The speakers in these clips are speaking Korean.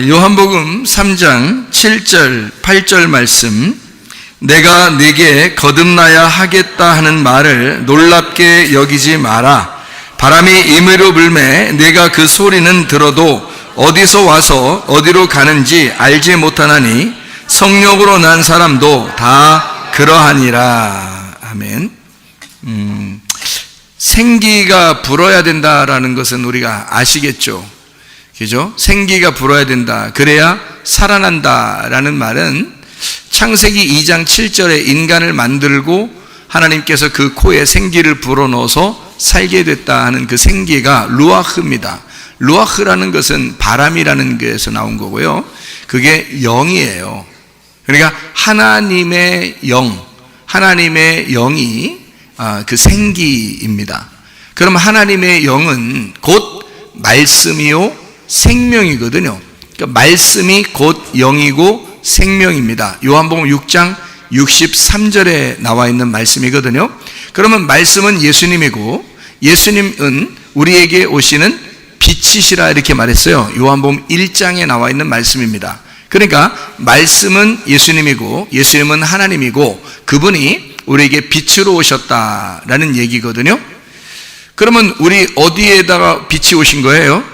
요한복음 3장 7절 8절 말씀, 내가 네게 거듭나야 하겠다 하는 말을 놀랍게 여기지 마라. 바람이 임의로 불매 내가 그 소리는 들어도 어디서 와서 어디로 가는지 알지 못하나니 성령으로 난 사람도 다 그러하니라. 아멘. 생기가 불어야 된다라는 것은 우리가 아시겠죠? 그죠? 생기가 불어야 된다. 그래야 살아난다라는 말은 창세기 2장 7절에 인간을 만들고 하나님께서 그 코에 생기를 불어넣어서 살게 됐다 하는 그 생기가 루아흐입니다. 루아흐라는 것은 바람이라는 것에서 나온 거고요. 그게 영이에요. 그러니까 하나님의 영, 하나님의 영이 그 생기입니다. 그럼 하나님의 영은 곧 말씀이요 생명이거든요. 그러니까 말씀이 곧 영이고 생명입니다. 요한복음 6장 63절에 나와 있는 말씀이거든요. 그러면 말씀은 예수님이고 예수님은 우리에게 오시는 빛이시라 이렇게 말했어요. 요한복음 1장에 나와 있는 말씀입니다. 그러니까 말씀은 예수님이고 예수님은 하나님이고 그분이 우리에게 빛으로 오셨다라는 얘기거든요. 그러면 우리 어디에다가 빛이 오신 거예요?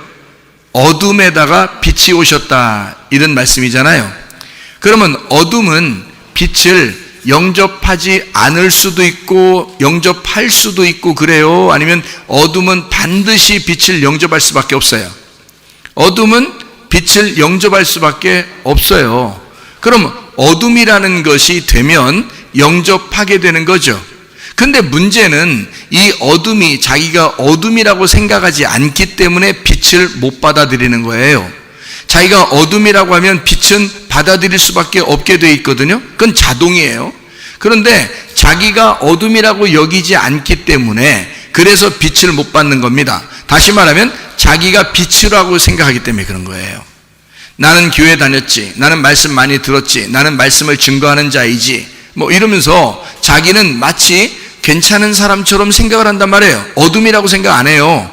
어둠에다가 빛이 오셨다 이런 말씀이잖아요. 그러면 어둠은 빛을 영접하지 않을 수도 있고 영접할 수도 있고 그래요? 아니면 어둠은 반드시 빛을 영접할 수밖에 없어요? 어둠은 빛을 영접할 수밖에 없어요. 그럼 어둠이라는 것이 되면 영접하게 되는 거죠. 근데 문제는 이 어둠이 자기가 어둠이라고 생각하지 않기 때문에 빛을 못 받아들이는 거예요. 자기가 어둠이라고 하면 빛은 받아들일 수밖에 없게 돼 있거든요. 그건 자동이에요. 그런데 자기가 어둠이라고 여기지 않기 때문에 그래서 빛을 못 받는 겁니다. 다시 말하면 자기가 빛이라고 생각하기 때문에 그런 거예요. 나는 교회 다녔지, 나는 말씀 많이 들었지, 나는 말씀을 증거하는 자이지 뭐 이러면서 자기는 마치 괜찮은 사람처럼 생각을 한단 말이에요. 어둠이라고 생각 안 해요.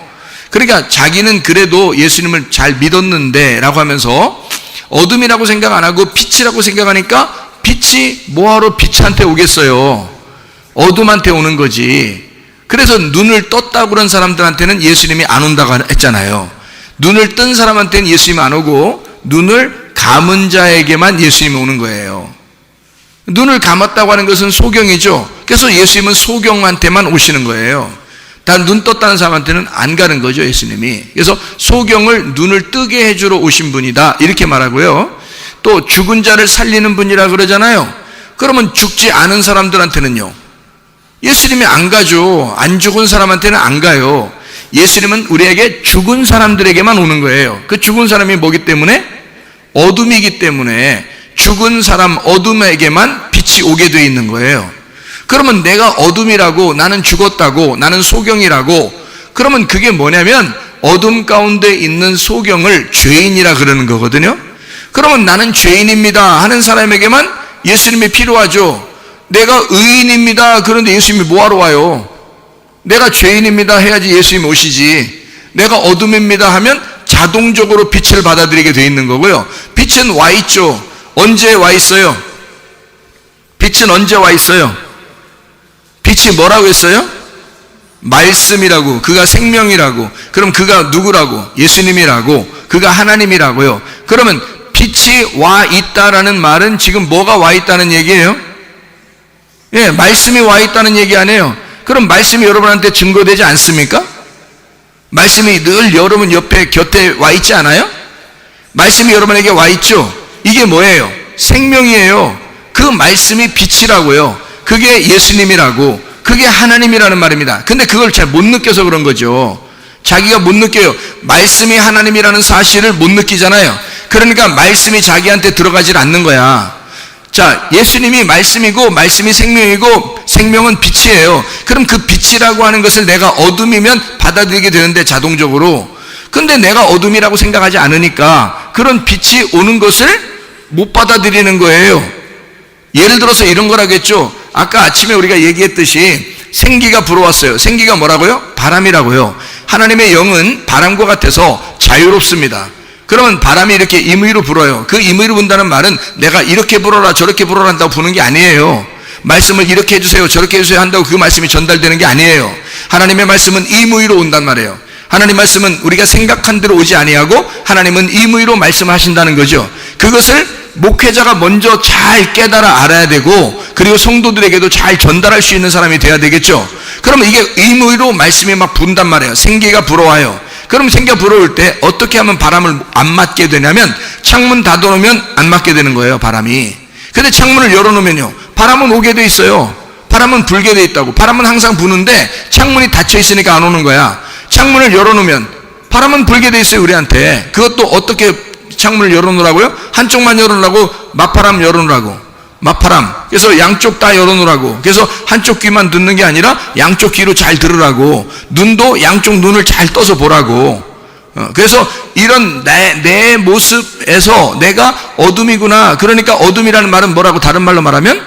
그러니까 자기는 그래도 예수님을 잘 믿었는데 라고 하면서 어둠이라고 생각 안 하고 빛이라고 생각하니까 빛이 뭐하러 빛한테 오겠어요? 어둠한테 오는 거지. 그래서 눈을 떴다고 그런 사람들한테는 예수님이 안 온다고 했잖아요. 눈을 뜬 사람한테는 예수님이 안 오고 눈을 감은 자에게만 예수님이 오는 거예요. 눈을 감았다고 하는 것은 소경이죠. 그래서 예수님은 소경한테만 오시는 거예요. 다 눈 떴다는 사람한테는 안 가는 거죠, 예수님이. 그래서 소경을 눈을 뜨게 해주러 오신 분이다 이렇게 말하고요. 또 죽은 자를 살리는 분이라 그러잖아요. 그러면 죽지 않은 사람들한테는요, 예수님이 안 가죠. 안 죽은 사람한테는 안 가요. 예수님은 우리에게 죽은 사람들에게만 오는 거예요. 그 죽은 사람이 뭐기 때문에? 어둠이기 때문에 죽은 사람 어둠에게만 빛이 오게 돼 있는 거예요. 그러면 내가 어둠이라고, 나는 죽었다고, 나는 소경이라고, 그러면 그게 뭐냐면 어둠 가운데 있는 소경을 죄인이라 그러는 거거든요. 그러면 나는 죄인입니다 하는 사람에게만 예수님이 필요하죠. 내가 의인입니다 그런데 예수님이 뭐하러 와요? 내가 죄인입니다 해야지 예수님이 오시지. 내가 어둠입니다 하면 자동적으로 빛을 받아들이게 돼 있는 거고요. 빛은 와 있죠. 언제 와 있어요? 빛은 언제 와 있어요? 빛이 뭐라고 했어요? 말씀이라고. 그가 생명이라고. 그럼 그가 누구라고? 예수님이라고. 그가 하나님이라고요. 그러면 빛이 와 있다라는 말은 지금 뭐가 와 있다는 얘기예요? 예, 말씀이 와 있다는 얘기 아니에요. 그럼 말씀이 여러분한테 증거되지 않습니까? 말씀이 늘 여러분 옆에 곁에 와 있지 않아요? 말씀이 여러분에게 와 있죠? 이게 뭐예요? 생명이에요. 그 말씀이 빛이라고요. 그게 예수님이라고, 그게 하나님이라는 말입니다. 근데 그걸 잘 못 느껴서 그런 거죠. 자기가 못 느껴요. 말씀이 하나님이라는 사실을 못 느끼잖아요. 그러니까 말씀이 자기한테 들어가질 않는 거야. 자, 예수님이 말씀이고 말씀이 생명이고 생명은 빛이에요. 그럼 그 빛이라고 하는 것을 내가 어둠이면 받아들이게 되는데 자동적으로. 근데 내가 어둠이라고 생각하지 않으니까 그런 빛이 오는 것을 못 받아들이는 거예요. 예를 들어서 이런 거라겠죠. 아까 아침에 우리가 얘기했듯이 생기가 불어왔어요. 생기가 뭐라고요? 바람이라고요. 하나님의 영은 바람과 같아서 자유롭습니다. 그러면 바람이 이렇게 임의로 불어요. 그 임의로 분다는 말은 내가 이렇게 불어라 저렇게 불어라 한다고 부는 게 아니에요. 말씀을 이렇게 해주세요 저렇게 해주세요 한다고 그 말씀이 전달되는 게 아니에요. 하나님의 말씀은 임의로 온단 말이에요. 하나님 말씀은 우리가 생각한 대로 오지 아니하고 하나님은 임의로 말씀하신다는 거죠. 그것을 목회자가 먼저 잘 깨달아 알아야 되고 그리고 성도들에게도 잘 전달할 수 있는 사람이 돼야 되겠죠. 그러면 이게 임의로 말씀이 막 분단 말이에요. 생기가 불어와요. 그럼 생기가 불어올 때 어떻게 하면 바람을 안 맞게 되냐면 창문 닫아놓으면 안 맞게 되는 거예요. 바람이. 근데 창문을 열어놓으면요 바람은 오게 돼 있어요. 바람은 불게 돼 있다고. 바람은 항상 부는데 창문이 닫혀 있으니까 안 오는 거야. 창문을 열어놓으면 바람은 불게 돼 있어요. 우리한테. 그것도 어떻게 창문을 열어놓으라고요? 한쪽만 열어놓으라고. 맞바람 열어놓으라고. 맞바람. 그래서 양쪽 다 열어놓으라고. 그래서 한쪽 귀만 듣는 게 아니라 양쪽 귀로 잘 들으라고. 눈도 양쪽 눈을 잘 떠서 보라고. 그래서 이런 내 모습에서 내가 어둠이구나. 그러니까 어둠이라는 말은 뭐라고 다른 말로 말하면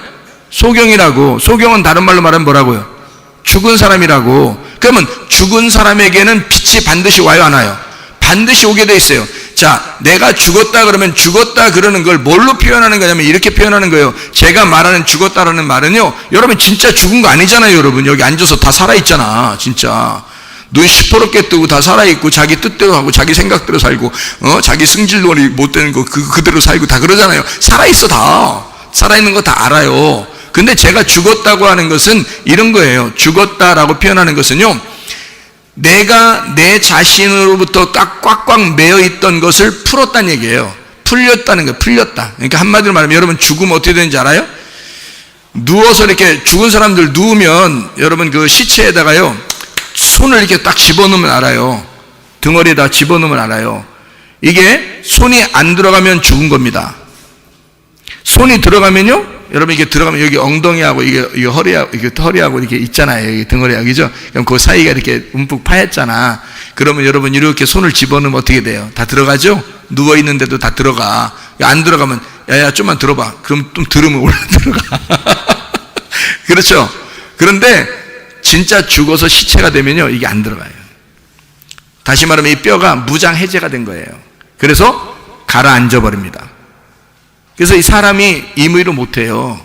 소경이라고. 소경은 다른 말로 말하면 뭐라고요? 죽은 사람이라고. 그러면 죽은 사람에게는 빛이 반드시 와요 안 와요? 반드시 오게 돼 있어요. 자, 내가 죽었다 그러면 죽었다 그러는 걸 뭘로 표현하는 거냐면 이렇게 표현하는 거예요. 제가 말하는 죽었다라는 말은요 여러분 진짜 죽은 거 아니잖아요. 여러분 여기 앉아서 다 살아있잖아. 진짜 눈 시퍼렇게 뜨고 다 살아있고 자기 뜻대로 하고 자기 생각대로 살고 자기 승질놀이 못 되는 거 그대로 살고 다 그러잖아요. 살아있어. 다 살아있는 거 다 알아요. 근데 제가 죽었다고 하는 것은 이런 거예요. 죽었다라고 표현하는 것은요 내가 내 자신으로부터 딱 꽉꽉 매여 있던 것을 풀었다는 얘기예요. 풀렸다는 거예요. 풀렸다. 그러니까 한마디로 말하면 여러분 죽으면 어떻게 되는지 알아요? 누워서 이렇게 죽은 사람들 누우면 여러분 그 시체에다가요 손을 이렇게 딱 집어넣으면 알아요. 등어리에다 집어넣으면 알아요. 이게 손이 안 들어가면 죽은 겁니다. 손이 들어가면요 여러분 이게 들어가면 여기 엉덩이하고 이게 허리하고 이렇게 있잖아요. 여기 등허리하고 그죠? 그럼 그 사이가 이렇게 움푹 파였잖아. 그러면 여러분 이렇게 손을 집어넣으면 어떻게 돼요? 다 들어가죠? 누워 있는데도 다 들어가. 안 들어가면 야야 좀만 들어봐. 그럼 좀 들으면 올라 들어가. 그렇죠? 그런데 진짜 죽어서 시체가 되면요 이게 안 들어가요. 다시 말하면 이 뼈가 무장 해제가 된 거예요. 그래서 가라앉아 버립니다. 그래서 이 사람이 임의로 못해요.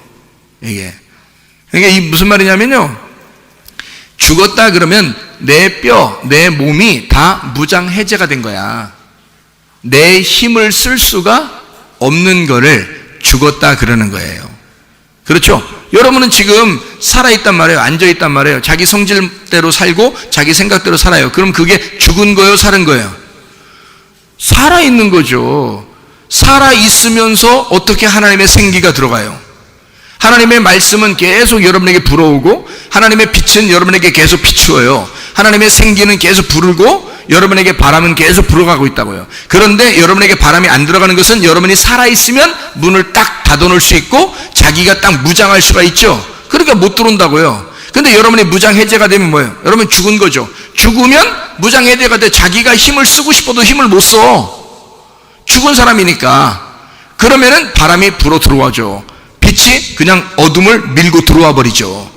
이게. 그러니까 이 무슨 말이냐면요. 죽었다 그러면 내 뼈, 내 몸이 다 무장 해제가 된 거야. 내 힘을 쓸 수가 없는 거를 죽었다 그러는 거예요. 그렇죠? 여러분은 지금 살아있단 말이에요. 앉아있단 말이에요. 자기 성질대로 살고 자기 생각대로 살아요. 그럼 그게 죽은 거예요? 살은 거예요? 살아있는 거죠. 살아있으면서 어떻게 하나님의 생기가 들어가요? 하나님의 말씀은 계속 여러분에게 불어오고 하나님의 빛은 여러분에게 계속 비추어요. 하나님의 생기는 계속 부르고 여러분에게 바람은 계속 불어가고 있다고요. 그런데 여러분에게 바람이 안 들어가는 것은 여러분이 살아있으면 문을 딱 닫아놓을 수 있고 자기가 딱 무장할 수가 있죠. 그러니까 못 들어온다고요. 근데 여러분이 무장 해제가 되면 뭐예요? 여러분 죽은 거죠. 죽으면 무장 해제가 돼 자기가 힘을 쓰고 싶어도 힘을 못 써. 죽은 사람이니까. 그러면은 바람이 불어 들어와죠. 빛이 그냥 어둠을 밀고 들어와 버리죠.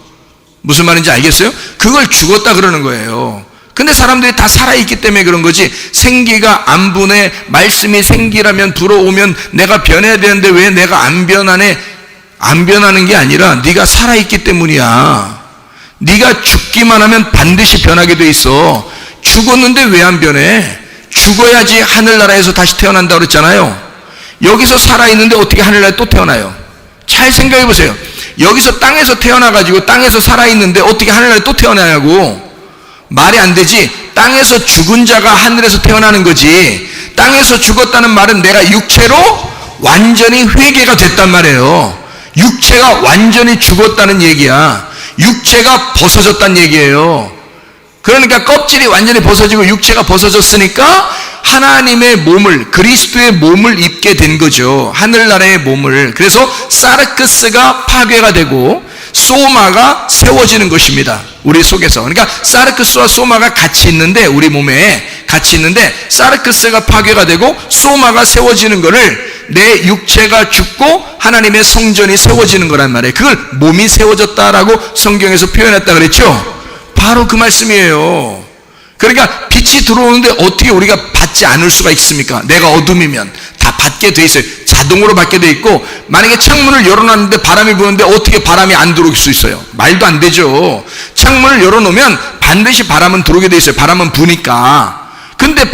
무슨 말인지 알겠어요? 그걸 죽었다 그러는 거예요. 근데 사람들이 다 살아있기 때문에 그런 거지. 생기가 안 분해. 말씀이 생기라면 불어오면 내가 변해야 되는데 왜 내가 안 변하네? 안 변하는 게 아니라 네가 살아있기 때문이야. 네가 죽기만 하면 반드시 변하게 돼 있어. 죽었는데 왜 안 변해? 죽어야지 하늘나라에서 다시 태어난다고 그랬잖아요. 여기서 살아있는데 어떻게 하늘나라에 또 태어나요? 잘 생각해 보세요. 여기서 땅에서 태어나가지고 땅에서 살아있는데 어떻게 하늘나라에 또 태어나냐고. 말이 안 되지. 땅에서 죽은 자가 하늘에서 태어나는 거지. 땅에서 죽었다는 말은 내가 육체로 완전히 회개가 됐단 말이에요. 육체가 완전히 죽었다는 얘기야. 육체가 벗어졌다는 얘기예요. 그러니까 껍질이 완전히 벗어지고 육체가 벗어졌으니까 하나님의 몸을, 그리스도의 몸을 입게 된 거죠. 하늘나라의 몸을. 그래서 사르크스가 파괴가 되고 소마가 세워지는 것입니다. 우리 속에서. 그러니까 사르크스와 소마가 같이 있는데, 우리 몸에 같이 있는데 사르크스가 파괴가 되고 소마가 세워지는 거를 내 육체가 죽고 하나님의 성전이 세워지는 거란 말이에요. 그걸 몸이 세워졌다라고 성경에서 표현했다 그랬죠. 바로 그 말씀이에요. 그러니까 빛이 들어오는데 어떻게 우리가 받지 받지 않을 수가 있습니까? 내가 어둠이면 다 받게 돼 있어요. 자동으로 받게 돼 있고, 만약에 창문을 열어놨는데 바람이 부는데 어떻게 바람이 안 들어올 수 있어요? 말도 안 되죠. 창문을 열어놓으면 반드시 바람은 들어오게 돼 있어요. 바람은 부니까. 근데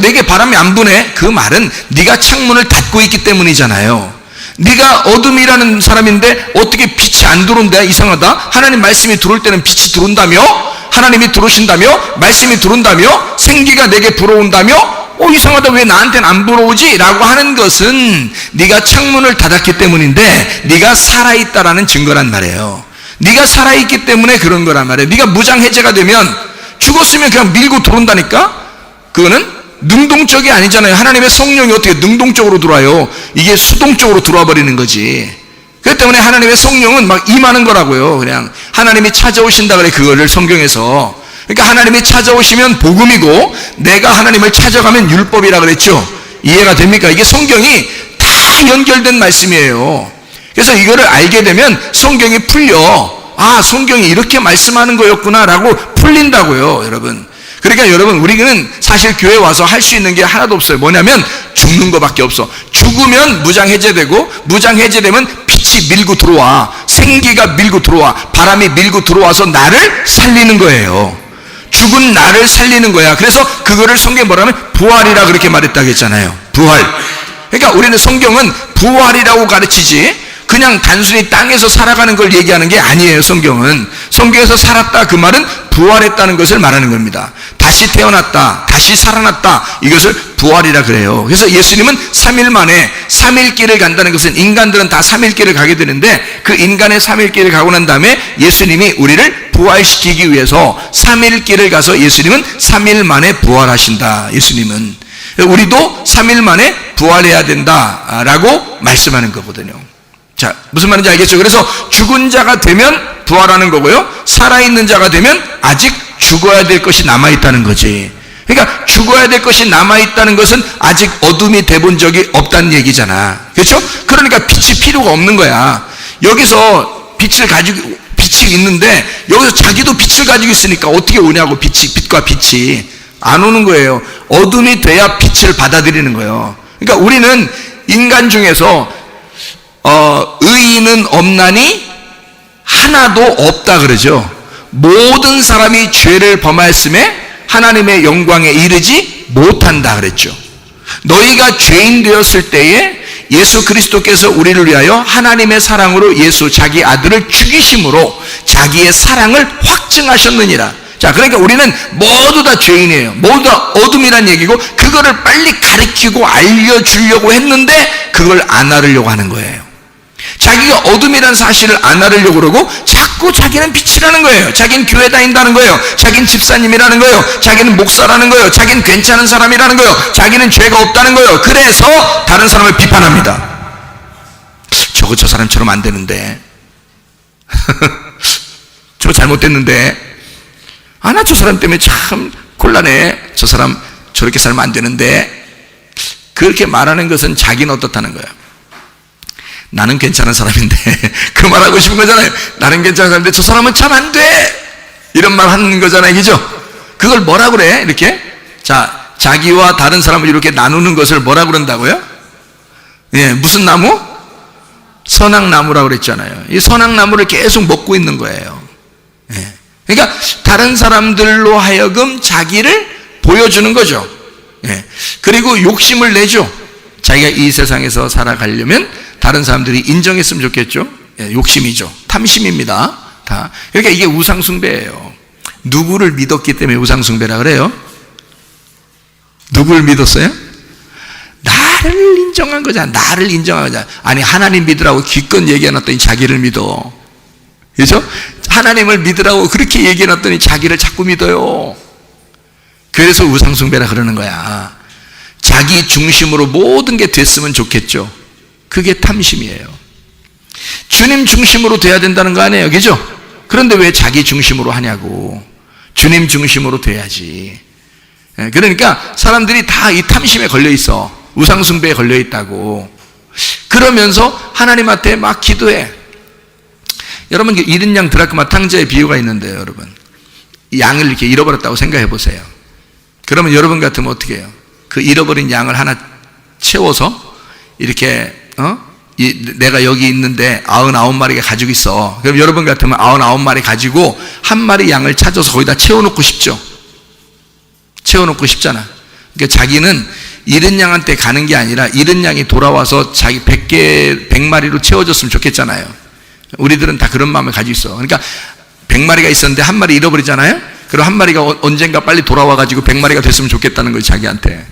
내게 바람이 안 부네? 그 말은 네가 창문을 닫고 있기 때문이잖아요. 네가 어둠이라는 사람인데 어떻게 빛이 안 들어온다? 이상하다. 하나님 말씀이 들어올 때는 빛이 들어온다며? 하나님이 들어오신다며? 말씀이 들어온다며? 생기가 내게 불어온다며? 이상하다. 왜 나한테는 안 불어오지? 라고 하는 것은 네가 창문을 닫았기 때문인데 네가 살아있다라는 증거란 말이에요. 네가 살아있기 때문에 그런 거란 말이에요. 네가 무장해제가 되면 죽었으면 그냥 밀고 들어온다니까? 그거는 능동적이 아니잖아요. 하나님의 성령이 어떻게 능동적으로 들어와요? 이게 수동적으로 들어와 버리는 거지. 그렇기 때문에 하나님의 성령은 막 임하는 거라고요. 그냥 하나님이 찾아오신다 그래, 그거를 성경에서. 그러니까 하나님이 찾아오시면 복음이고, 내가 하나님을 찾아가면 율법이라 그랬죠. 이해가 됩니까? 이게 성경이 다 연결된 말씀이에요. 그래서 이거를 알게 되면 성경이 풀려. 성경이 이렇게 말씀하는 거였구나 라고 풀린다고요, 여러분. 그러니까 여러분, 우리는 사실 교회 와서 할 수 있는 게 하나도 없어요. 뭐냐면 죽는 거밖에 없어. 죽으면 무장해제되고, 무장해제되면 빛이 밀고 들어와, 생기가 밀고 들어와, 바람이 밀고 들어와서 나를 살리는 거예요. 죽은 나를 살리는 거야. 그래서 그거를 성경에 뭐라면 부활이라 그렇게 말했다고 했잖아요. 부활. 그러니까 우리는 성경은 부활이라고 가르치지 그냥 단순히 땅에서 살아가는 걸 얘기하는 게 아니에요. 성경은. 성경에서 살았다, 그 말은 부활했다는 것을 말하는 겁니다. 다시 태어났다, 다시 살아났다, 이것을 부활이라 그래요. 그래서 예수님은 3일 만에 3일 길을 간다는 것은, 인간들은 다 3일 길을 가게 되는데 그 인간의 3일 길을 가고 난 다음에 예수님이 우리를 부활시키기 위해서 3일 길을 가서 예수님은 3일 만에 부활하신다. 예수님은. 우리도 3일 만에 부활해야 된다라고 말씀하는 거거든요. 자, 무슨 말인지 알겠죠? 그래서 죽은 자가 되면 부활하는 거고요, 살아있는 자가 되면 아직 죽어야 될 것이 남아있다는 거지. 그러니까 죽어야 될 것이 남아있다는 것은 아직 어둠이 돼본 적이 없다는 얘기잖아. 그렇죠? 그러니까 빛이 필요가 없는 거야. 여기서 빛이 있는데 여기서 자기도 빛을 가지고 있으니까 어떻게 오냐고. 빛과 빛이 안 오는 거예요. 어둠이 돼야 빛을 받아들이는 거예요. 그러니까 우리는 인간 중에서 의인은 없나니 하나도 없다 그러죠. 모든 사람이 죄를 범하였음에 하나님의 영광에 이르지 못한다 그랬죠. 너희가 죄인 되었을 때에 예수 그리스도께서 우리를 위하여 하나님의 사랑으로 자기 아들을 죽이심으로 자기의 사랑을 확증하셨느니라. 자, 그러니까 우리는 모두 다 죄인이에요. 모두 다 어둠이란 얘기고, 그거를 빨리 가르치고 알려주려고 했는데 그걸 안 알으려고 하는 거예요. 자기가 어둠이라는 사실을 안 알으려고 그러고 자꾸 자기는 빛이라는 거예요. 자기는 교회 다닌다는 거예요. 자기는 집사님이라는 거예요. 자기는 목사라는 거예요. 자기는 괜찮은 사람이라는 거예요. 자기는 죄가 없다는 거예요. 그래서 다른 사람을 비판합니다. 저 사람처럼 안 되는데 저 잘못됐는데, 나 저 사람 때문에 참 곤란해. 저 사람 저렇게 살면 안 되는데. 그렇게 말하는 것은 자기는 어떻다는 거예요. 나는 괜찮은 사람인데 그 말하고 싶은 거잖아요. 나는 괜찮은 사람인데 저 사람은 참 안 돼, 이런 말 하는 거잖아요. 그죠? 그걸 뭐라 그래? 이렇게 자기와 다른 사람을 이렇게 나누는 것을 뭐라 그런다고요? 무슨 나무? 선악나무라고 그랬잖아요. 이 선악나무를 계속 먹고 있는 거예요. 그러니까 다른 사람들로 하여금 자기를 보여주는 거죠. 그리고 욕심을 내죠. 자기가 이 세상에서 살아가려면 다른 사람들이 인정했으면 좋겠죠. 욕심이죠. 탐심입니다. 다. 그러니까 이게 우상숭배예요. 누구를 믿었기 때문에 우상숭배라 그래요? 누구를 믿었어요? 나를 인정한 거잖아. 나를 인정한 거잖아. 아니, 하나님 믿으라고 기껏 얘기해놨더니 자기를 믿어. 그렇죠? 하나님을 믿으라고 그렇게 얘기해놨더니 자기를 자꾸 믿어요. 그래서 우상숭배라 그러는 거야. 자기 중심으로 모든 게 됐으면 좋겠죠. 그게 탐심이에요. 주님 중심으로 돼야 된다는 거 아니에요, 그죠? 그런데 왜 자기 중심으로 하냐고. 주님 중심으로 돼야지. 그러니까 사람들이 다 이 탐심에 걸려 있어. 우상숭배에 걸려 있다고. 그러면서 하나님한테 막 기도해. 여러분, 잃은 양 드라크마 탕자의 비유가 있는데요, 여러분. 양을 이렇게 잃어버렸다고 생각해 보세요. 그러면 여러분 같으면 어떻게 해요? 그 잃어버린 양을 하나 채워서 이렇게 내가 여기 있는데 99마리가 가지고 있어. 그럼 여러분 같으면 99마리 가지고 한 마리 양을 찾아서 거기다 채워놓고 싶죠. 채워놓고 싶잖아. 그러니까 자기는 잃은 양한테 가는 게 아니라 잃은 양이 돌아와서 자기 100마리로 채워졌으면 좋겠잖아요. 우리들은 다 그런 마음을 가지고 있어. 그러니까 100마리가 있었는데 한 마리 잃어버리잖아요. 그리고 한 마리가 언젠가 빨리 돌아와가지고 100마리가 됐으면 좋겠다는 거예요, 자기한테.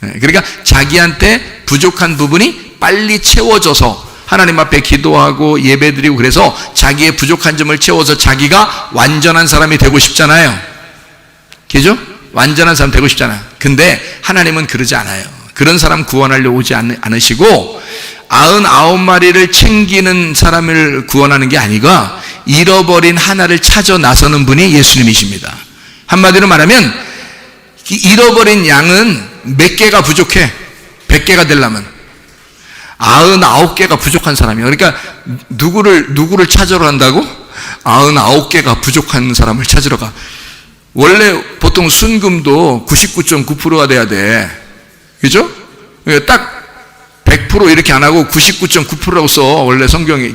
그러니까 자기한테 부족한 부분이 빨리 채워져서 하나님 앞에 기도하고 예배드리고 그래서 자기의 부족한 점을 채워서 자기가 완전한 사람이 되고 싶잖아요. 그죠? 완전한 사람 되고 싶잖아요. 근데 하나님은 그러지 않아요. 그런 사람 구원하려 오지 않으시고 99마리를 챙기는 사람을 구원하는 게 아니라 잃어버린 하나를 찾아 나서는 분이 예수님이십니다. 한마디로 말하면 잃어버린 양은 몇 개가 부족해? 100개가 되려면 99개가 부족한 사람이에요. 그러니까 누구를 찾으러 간다고? 99개가 부족한 사람을 찾으러 가. 원래 보통 순금도 99.9%가 돼야 돼. 그죠? 딱 100% 이렇게 안 하고 99.9%라고 써. 원래 성경이,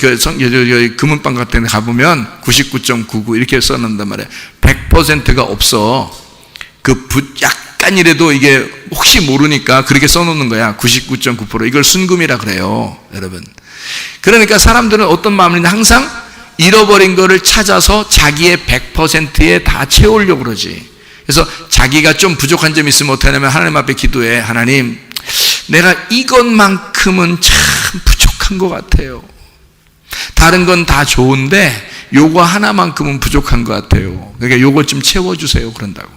금은방 같은 데 가보면 99.99 이렇게 써놓는단 말이에요. 100%가 없어. 약간이라도 이게 혹시 모르니까 그렇게 써놓는 거야. 99.9%. 이걸 순금이라 그래요. 여러분. 그러니까 사람들은 어떤 마음이냐, 항상 잃어버린 거를 찾아서 자기의 100%에 다 채우려고 그러지. 그래서 자기가 좀 부족한 점이 있으면 어떻게 하냐면 하나님 앞에 기도해. 하나님, 내가 이것만큼은 참 부족한 것 같아요. 다른 건 다 좋은데 요거 하나만큼은 부족한 것 같아요. 그러니까 요거 좀 채워주세요. 그런다고.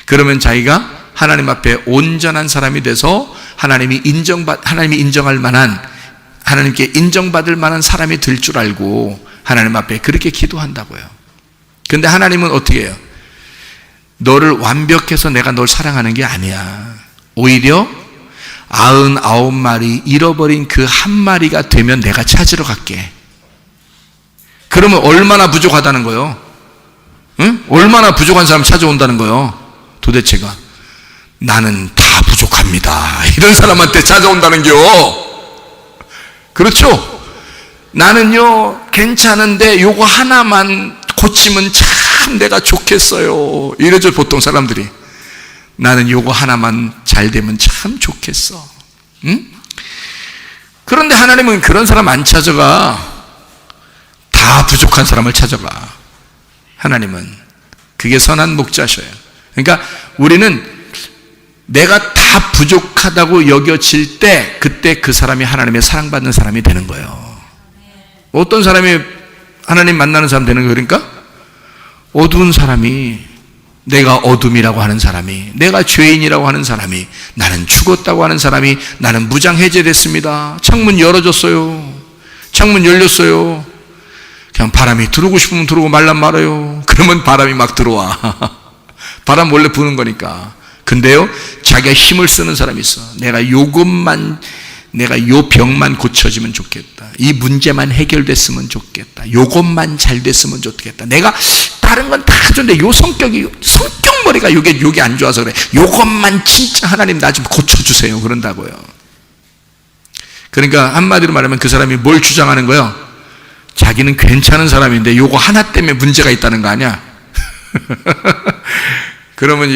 그러면 자기가 하나님 앞에 온전한 사람이 돼서 하나님이 인정할 만한, 하나님께 인정받을 만한 사람이 될 줄 알고 하나님 앞에 그렇게 기도한다고요. 근데 하나님은 어떻게 해요? 너를 완벽해서 내가 널 사랑하는 게 아니야. 오히려 99마리 잃어버린 그 한 마리가 되면 내가 찾으러 갈게. 그러면 얼마나 부족하다는 거요? 응? 얼마나 부족한 사람 찾아온다는 거요? 도대체가 나는 다 부족합니다. 이런 사람한테 찾아온다는겨. 그렇죠? 나는요 괜찮은데 요거 하나만 고치면 참 내가 좋겠어요. 이러죠 보통 사람들이. 나는 요거 하나만 잘 되면 참 좋겠어. 응? 그런데 하나님은 그런 사람 안 찾아가. 다 부족한 사람을 찾아가. 하나님은 그게 선한 목자셔요. 그러니까 우리는 내가 다 부족하다고 여겨질 때 그때 그 사람이 하나님의 사랑받는 사람이 되는 거예요. 어떤 사람이 하나님 만나는 사람 되는 거예요? 그러니까 어두운 사람이, 내가 어둠이라고 하는 사람이, 내가 죄인이라고 하는 사람이, 나는 죽었다고 하는 사람이, 나는 무장 해제됐습니다. 창문 열어줬어요. 창문 열렸어요. 그냥 바람이 들어오고 싶으면 들어오고 말란 말아요. 그러면 바람이 막 들어와. 바람 원래 부는 거니까. 근데요, 자기가 힘을 쓰는 사람이 있어. 내가 요 병만 고쳐지면 좋겠다. 이 문제만 해결됐으면 좋겠다. 요것만 잘 됐으면 좋겠다. 내가 다른 건 다 좋은데 요 성격머리가 요게 안 좋아서 그래. 요것만 진짜 하나님 나 좀 고쳐주세요. 그런다고요. 그러니까 한마디로 말하면 그 사람이 뭘 주장하는 거예요? 자기는 괜찮은 사람인데 요거 하나 때문에 문제가 있다는 거 아니야? 그러면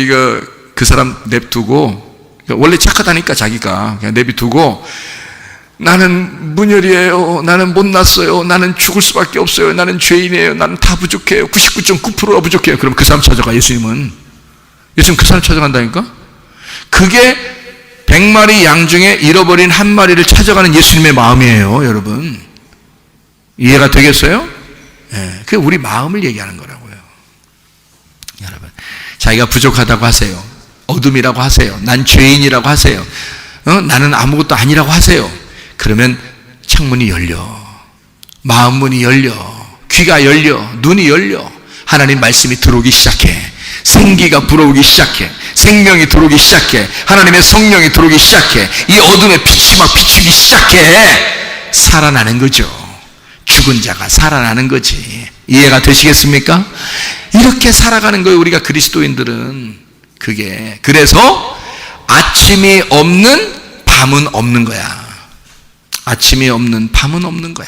그 사람 냅두고, 원래 착하다니까 자기가 그냥 내비두고, 나는 문열이에요. 나는 못났어요. 나는 죽을 수밖에 없어요. 나는 죄인이에요. 나는 다 부족해요. 99.9%가 부족해요. 그럼 그 사람 찾아가. 예수님은 그 사람 찾아간다니까. 그게 100마리 양 중에 잃어버린 한 마리를 찾아가는 예수님의 마음이에요. 여러분 이해가 되겠어요? 네, 그게 우리 마음을 얘기하는 거라고요. 여러분, 자기가 부족하다고 하세요. 어둠이라고 하세요. 난 죄인이라고 하세요. 나는 아무것도 아니라고 하세요. 그러면 창문이 열려. 마음 문이 열려. 귀가 열려. 눈이 열려. 하나님 말씀이 들어오기 시작해. 생기가 불어오기 시작해. 생명이 들어오기 시작해. 하나님의 성령이 들어오기 시작해. 이 어둠의 빛이 막 비추기 시작해. 살아나는 거죠. 죽은 자가 살아나는 거지. 이해가 되시겠습니까? 이렇게 살아가는 거예요. 우리가 그리스도인들은. 그게 그래서 아침이 없는 밤은 없는 거야. 아침이 없는 밤은 없는 거야.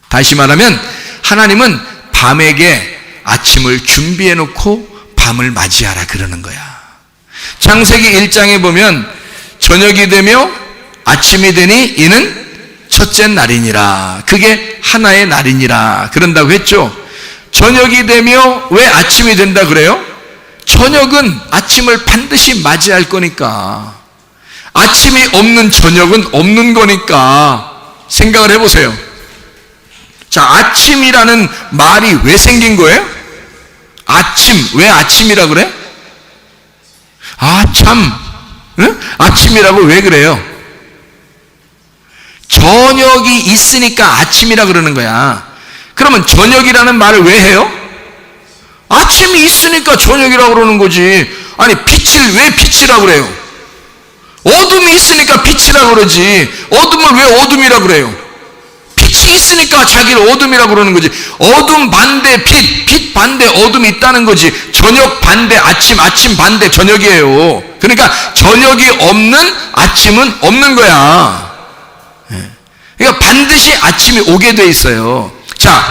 다시 말하면 하나님은 밤에게 아침을 준비해 놓고 밤을 맞이하라 그러는 거야. 창세기 1장에 보면 저녁이 되며 아침이 되니 이는 첫째 날이니라. 그게 하나의 날이니라 그런다고 했죠. 저녁이 되며 왜 아침이 된다 그래요? 저녁은 아침을 반드시 맞이할 거니까. 아침이 없는 저녁은 없는 거니까. 생각을 해보세요. 자, 아침이라는 말이 왜 생긴 거예요? 아침, 왜 아침이라 그래? 아, 참, 응? 아침이라고 왜 그래요? 저녁이 있으니까 아침이라 그러는 거야. 그러면 저녁이라는 말을 왜 해요? 아침이 있으니까 저녁이라고 그러는 거지. 아니, 빛을 왜 빛이라고 그래요? 어둠이 있으니까 빛이라고 그러지. 어둠을 왜 어둠이라고 그래요? 빛이 있으니까 자기를 어둠이라고 그러는 거지. 어둠 반대 빛, 빛 반대 어둠이 있다는 거지. 저녁 반대 아침, 아침 반대 저녁이에요. 그러니까 저녁이 없는 아침은 없는 거야. 그러니까 반드시 아침이 오게 돼 있어요. 자,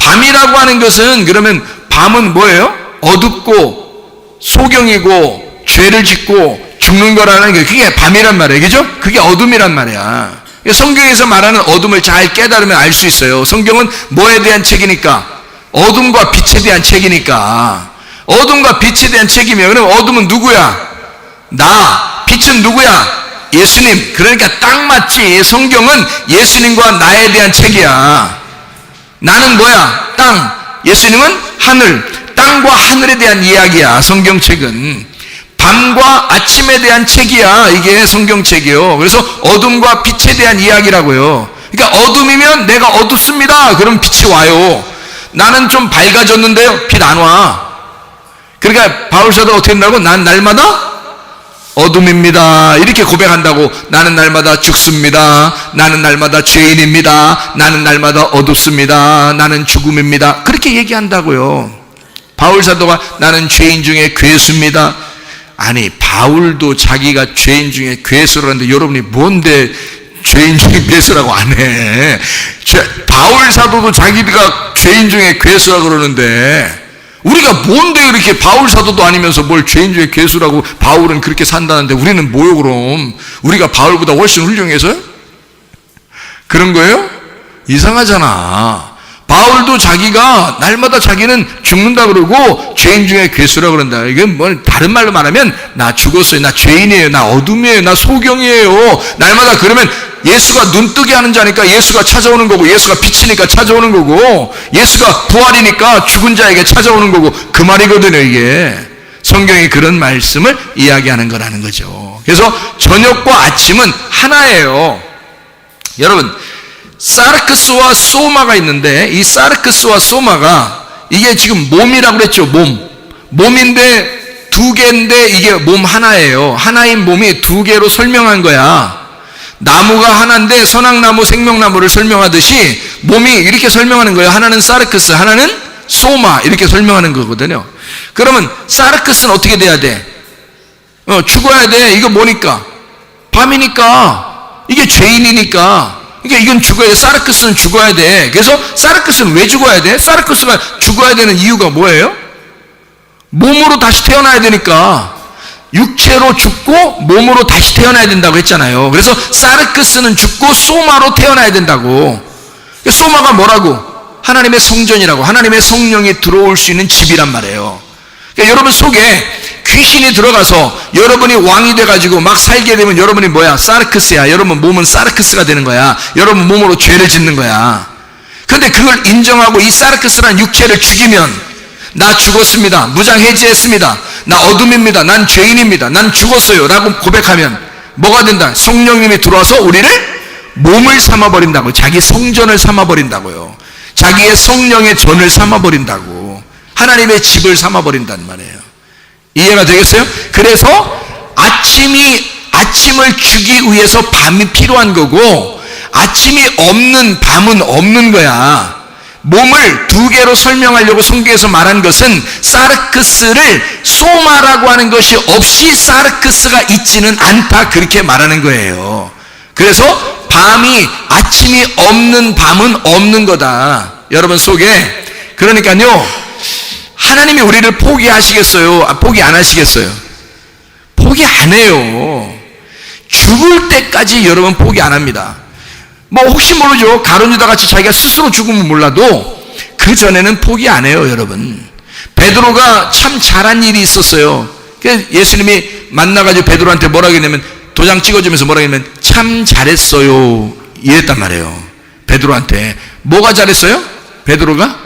밤이라고 하는 것은 그러면 밤은 뭐예요? 어둡고 소경이고 죄를 짓고 죽는 거라는 게 그게 밤이란 말이에요. 그죠? 그게 어둠이란 말이야. 성경에서 말하는 어둠을 잘 깨달으면 알 수 있어요. 성경은 뭐에 대한 책이니까? 어둠과 빛에 대한 책이니까. 어둠과 빛에 대한 책이면 그럼 어둠은 누구야? 나. 빛은 누구야? 예수님. 그러니까 딱 맞지. 성경은 예수님과 나에 대한 책이야. 나는 뭐야? 땅. 예수님은 하늘. 땅과 하늘에 대한 이야기야. 성경책은. 밤과 아침에 대한 책이야. 이게 성경책이요. 그래서 어둠과 빛에 대한 이야기라고요. 그러니까 어둠이면 내가 어둡습니다. 그럼 빛이 와요. 나는 좀 밝아졌는데요. 빛 안 와. 그러니까 바울사도 어떻게 한다고? 난 날마다 어둠입니다. 이렇게 고백한다고. 나는 날마다 죽습니다. 나는 날마다 죄인입니다. 나는 날마다 어둡습니다. 나는 죽음입니다. 그렇게 얘기한다고요. 바울사도가 나는 죄인 중에 괴수입니다. 아니, 바울도 자기가 죄인 중에 괴수라고 하는데 여러분이 뭔데 죄인 중에 괴수라고 안 해? 바울 사도도 자기가 죄인 중에 괴수라고 그러는데 우리가 뭔데 이렇게 바울 사도도 아니면서 뭘 죄인 중에 괴수라고 바울은 그렇게 산다는데 우리는 뭐요 그럼? 우리가 바울보다 훨씬 훌륭해서요? 그런 거예요? 이상하잖아. 바울도 자기가 날마다 자기는 죽는다 그러고 죄인 중에 괴수라 그런다. 이게 뭐 다른 말로 말하면 나 죽었어요. 나 죄인이에요. 나 어둠이에요. 나 소경이에요. 날마다 그러면 예수가 눈뜨게 하는 자니까 예수가 찾아오는 거고 예수가 빛이니까 찾아오는 거고 예수가 부활이니까 죽은 자에게 찾아오는 거고 그 말이거든요. 이게 성경이 그런 말씀을 이야기하는 거라는 거죠. 그래서 저녁과 아침은 하나예요. 여러분, 사르크스와 소마가 있는데 이 사르크스와 소마가 이게 지금 몸이라고 그랬죠. 몸인데 두 개인데 이게 몸 하나예요. 하나인 몸이 두 개로 설명한 거야. 나무가 하나인데 선악나무 생명나무를 설명하듯이 몸이 이렇게 설명하는 거예요. 하나는 사르크스, 하나는 소마 이렇게 설명하는 거거든요. 그러면 사르크스는 어떻게 돼야 돼? 죽어야 돼. 이거 뭐니까? 밤이니까. 이게 죄인이니까. 그러니까 이건 죽어야 돼. 사르크스는 죽어야 돼. 그래서 사르크스는 왜 죽어야 돼? 사르크스가 죽어야 되는 이유가 뭐예요? 몸으로 다시 태어나야 되니까. 육체로 죽고 몸으로 다시 태어나야 된다고 했잖아요. 그래서 사르크스는 죽고 소마로 태어나야 된다고. 소마가 뭐라고? 하나님의 성전이라고. 하나님의 성령이 들어올 수 있는 집이란 말이에요. 그러니까 여러분 속에 귀신이 들어가서 여러분이 왕이 돼가지고 막 살게 되면 여러분이 뭐야? 사르크스야. 여러분 몸은 사르크스가 되는 거야. 여러분 몸으로 죄를 짓는 거야. 그런데 그걸 인정하고 이 사르크스란 육체를 죽이면 나 죽었습니다. 무장 해제했습니다. 나 어둠입니다. 난 죄인입니다. 난 죽었어요. 라고 고백하면 뭐가 된다? 성령님이 들어와서 우리를 몸을 삼아버린다고. 자기 성전을 삼아버린다고요. 자기의 성령의 전을 삼아버린다고. 하나님의 집을 삼아버린단 말이에요. 이해가 되겠어요? 그래서 아침을 주기 위해서 밤이 필요한 거고 아침이 없는 밤은 없는 거야. 몸을 두 개로 설명하려고 성경에서 말한 것은 사르크스를 소마라고 하는 것이 없이 사르크스가 있지는 않다, 그렇게 말하는 거예요. 그래서 아침이 없는 밤은 없는 거다, 여러분 속에. 그러니까요, 하나님이 우리를 포기하시겠어요? 포기 안 하시겠어요? 포기 안 해요. 죽을 때까지 여러분 포기 안 합니다. 뭐 혹시 모르죠. 가룟 유다 같이 자기가 스스로 죽으면 몰라도 그 전에는 포기 안 해요, 여러분. 베드로가 참 잘한 일이 있었어요. 예수님이 만나가지고 베드로한테 뭐라고 했냐면, 도장 찍어주면서 뭐라고 했냐면 참 잘했어요 이랬단 말이에요. 베드로한테 뭐가 잘했어요? 베드로가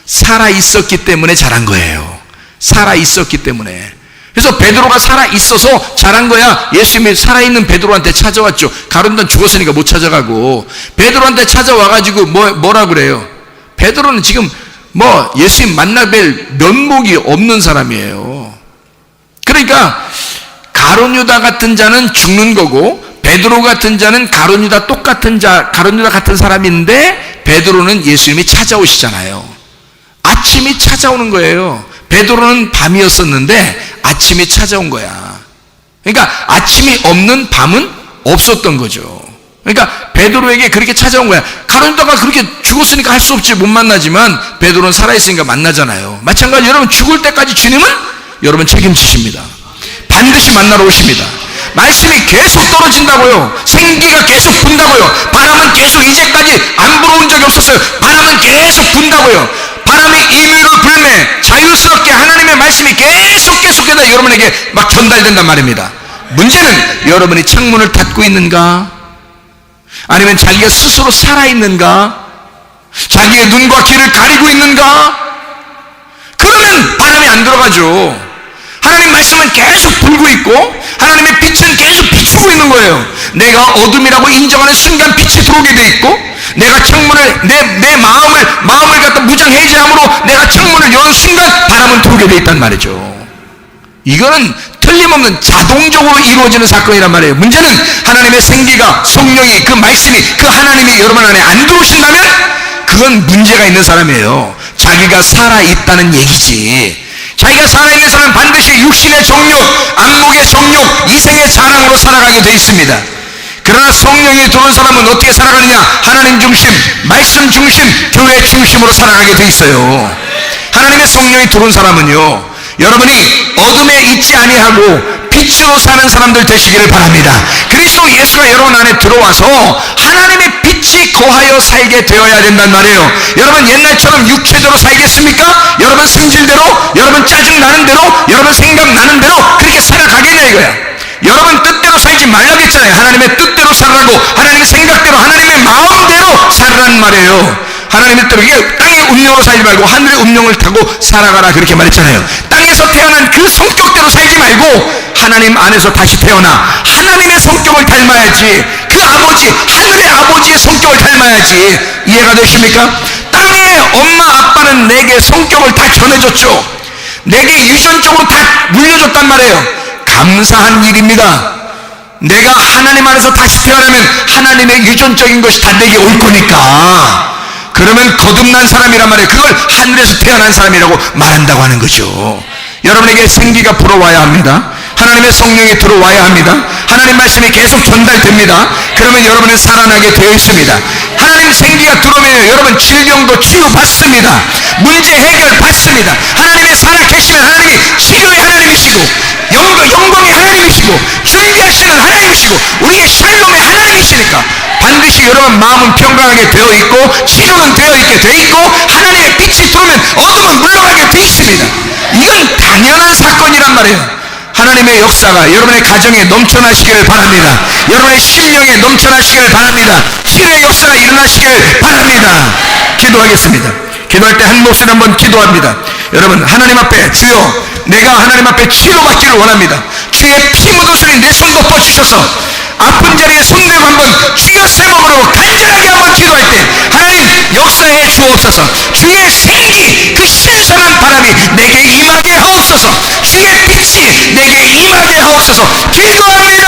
살아있었기 때문에 잘한 거예요. 살아있었기 때문에. 그래서 베드로가 살아있어서 잘한 거야. 예수님이 살아있는 베드로한테 찾아왔죠. 가룟 유다는 죽었으니까 못 찾아가고 베드로한테 찾아와가지고 뭐라 그래요? 베드로는 지금 예수님 만나뵐 면목이 없는 사람이에요. 그러니까 가룟 유다 같은 자는 죽는 거고, 베드로 같은 자는 가룟 유다 같은 사람인데, 베드로는 예수님이 찾아오시잖아요. 아침이 찾아오는 거예요. 베드로는 밤이었었는데 아침이 찾아온 거야. 그러니까 아침이 없는 밤은 없었던 거죠. 그러니까 베드로에게 그렇게 찾아온 거야. 가룟 유다가 그렇게 죽었으니까 할 수 없지, 못 만나지만 베드로는 살아있으니까 만나잖아요. 마찬가지로 여러분, 죽을 때까지 주님은 여러분 책임지십니다. 반드시 만나러 오십니다. 말씀이 계속 떨어진다고요. 생기가 계속 분다고요. 바람은 계속 이제까지 안 불어온 적이 없었어요. 바람은 계속 분다고요. 바람이 임의로 불매 자유스럽게 하나님의 말씀이 계속해서 여러분에게 막 전달된단 말입니다. 문제는 여러분이 창문을 닫고 있는가? 아니면 자기가 스스로 살아있는가? 자기의 눈과 귀를 가리고 있는가? 그러면 바람이 안 들어가죠. 하나님 말씀은 계속 불고 있고 하나님의 빛은 계속 비추고 있는 거예요. 내가 어둠이라고 인정하는 순간 빛이 들어오게 돼 있고, 내가 창문을 내 마음을 갖다 무장해제함으로 내가 창문을 여는 순간 바람은 들어오게 돼 있단 말이죠. 이거는 틀림없는 자동적으로 이루어지는 사건이란 말이에요. 문제는 하나님의 생기가, 성령이, 그 말씀이, 그 하나님이 여러분 안에 안 들어오신다면 그건 문제가 있는 사람이에요. 자기가 살아있다는 얘기지. 자기가 살아있는 사람은 반드시 육신의 정욕, 안목의 정욕, 이생의 자랑으로 살아가게 되어 있습니다. 그러나 성령이 들어온 사람은 어떻게 살아가느냐? 하나님 중심, 말씀 중심, 교회 중심으로 살아가게 되어 있어요. 하나님의 성령이 들어온 사람은요, 여러분이 어둠에 있지 아니하고 빛으로 사는 사람들 되시기를 바랍니다. 그리스도 예수가 여러분 안에 들어와서 하나님의 빛이 거하여 살게 되어야 된단 말이에요. 여러분 옛날처럼 육체대로 살겠습니까? 여러분 승질대로, 여러분 짜증나는 대로, 여러분 생각나는 대로 그렇게 살아가겠냐 이거야. 여러분 뜻대로 살지 말라겠잖아요. 하나님의 뜻대로 살라고, 하나님의 생각대로, 하나님의 마음대로 살라는 말이에요. 하나님의 뜻대로, 이게 땅의 운명으로 살지 말고 하늘의 운명을 타고 살아가라, 그렇게 말했잖아요. 땅에서 태어난 그 성격대로 살지 말고 하나님 안에서 다시 태어나 하나님의 성격을 닮아야지. 그 아버지, 하늘의 아버지의 성격을 닮아야지. 이해가 되십니까? 땅의 엄마 아빠는 내게 성격을 다 전해줬죠. 내게 유전적으로 다 물려줬단 말이에요. 감사한 일입니다. 내가 하나님 안에서 다시 태어나면 하나님의 유전적인 것이 다 내게 올 거니까, 그러면 거듭난 사람이란 말이에요. 그걸 하늘에서 태어난 사람이라고 말한다고 하는 거죠. 여러분에게 생기가 불어와야 합니다. 하나님의 성령이 들어와야 합니다. 하나님 말씀이 계속 전달됩니다. 그러면 여러분은 살아나게 되어 있습니다. 하나님 생기가 들어오면 여러분 질병도 치유받습니다. 문제 해결 받습니다. 하나님의 살아계시는 하나님이 치료의 하나님이시고, 영광의 하나님이시고, 준비하시는 하나님이시고, 우리의 샬롬의 하나님이시니까 반드시 여러분 마음은 평강하게 되어 있고, 치료는 되어 있게 되어 있고, 하나님의 빛이 들어오면 어둠은 물러가게 되어 있습니다. 이건 당연한 사건이란 말이에요. 하나님의 역사가 여러분의 가정에 넘쳐나시기를 바랍니다. 여러분의 심령에 넘쳐나시기를 바랍니다. 치료의 역사가 일어나시기를 바랍니다. 기도하겠습니다. 기도할 때 한 목소리 한번 기도합니다. 여러분, 하나님 앞에, 주여, 내가 하나님 앞에 치료받기를 원합니다. 주의 피 묻으시니 내 손 덮어주셔서 아픈 자리에 손대고 한번 주여 세 몸으로 간절하게 한번 기도할 때 하나님 역사해 주옵소서. 주의 생기, 그 신선한 바람이 내게 임하게 하옵소서. 주의 빛이 내게 임하게 하옵소서. 기도합니다.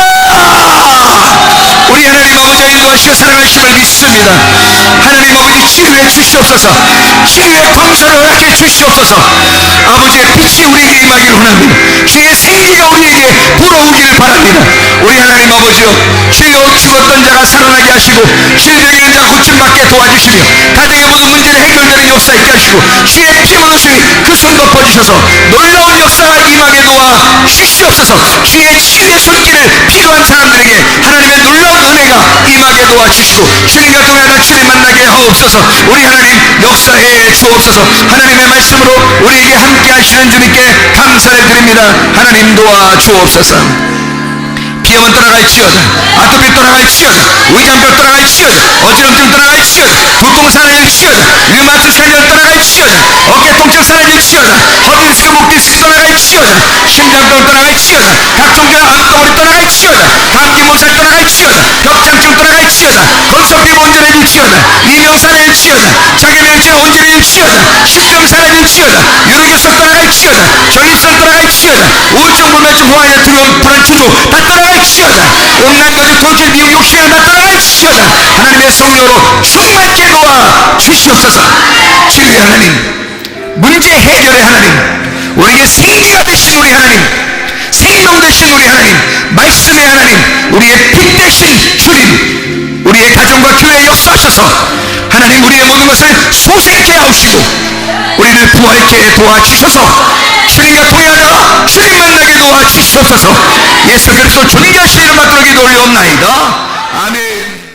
우리 하나님 아버지 인도하시고 사랑하심을 믿습니다. 하나님 아버지 치료의 인도해 주시옵소서. 치유의 광선을 허락해 주시옵소서. 아버지의 빛이 우리에게 임하기를 원합니다. 주의 생기가 우리에게 불어오기를 바랍니다. 우리 하나님 아버지여, 주여 죽었던 자가 살아나게 하시고 질병에 있는 자가 고침받게 도와주시며 가정의 모든 문제를 해결되는 역사 있게 하시고 주의 피로 주의 그 손 덮어주셔서 놀라운 역사가 임하게 도와 주시옵소서. 주의 치유의 손길을 필요한 사람들에게 하나님의 놀라운 은혜가 임하게 도와주시고 주님과 동행하다 주님 만나게 하옵소서. 우리 하나님 역사해 주옵소서. 하나님의 말씀으로 우리에게 함께 하시는 주님께 감사를 드립니다. 하나님 도와주옵소서. 비염은 떠나갈지어다. 아토피 떠나갈지어다. 위장병 떠나갈지어다. 어지럼증 떠나갈지어다. 두통 사라질지어다. 류마트 살전 떠나갈지어다. 어깨 통증 사라질지어다. 허리 디스크 목 디스크 떠나갈지어다. 심장병 떠나갈지어다. 각종 암덩어리 떠나갈지어다. 감기 몸살 떠나갈지어다. 벽장증 떠나갈지어다. 건성피부 온전해질지어다. 이명 사라질지어다. 자기면증 온전해질지어다. 식병 사라질지어다. 유로결석 떠나갈지어다. 전립선 떠나갈지어다. 우울증 불면증 호화에 두려움 불안 추조 다 떠나갈지어다. 음란 거짓 돌출 미혹 욕심이 다 떠나갈지어다. 하나님의 성령으로 충만케 도와 주시옵소서. 주의 하나님, 문제 해결의 하나님, 우리에게 생기가 되신 우리 하나님, 생명 되신 우리 하나님, 말씀의 하나님, 우리의 빛 되신 주님, 우리의 가정과 교회에 역사하셔서 하나님 우리의 모든 것을 소생케 하시고 우리를 부활케 도와주셔서 주님과 동행하다가 주님 만나게 도와주시옵소서. 예수 그리스도 존귀하신 이름 받들어 기도 올려옵나이다. 아멘.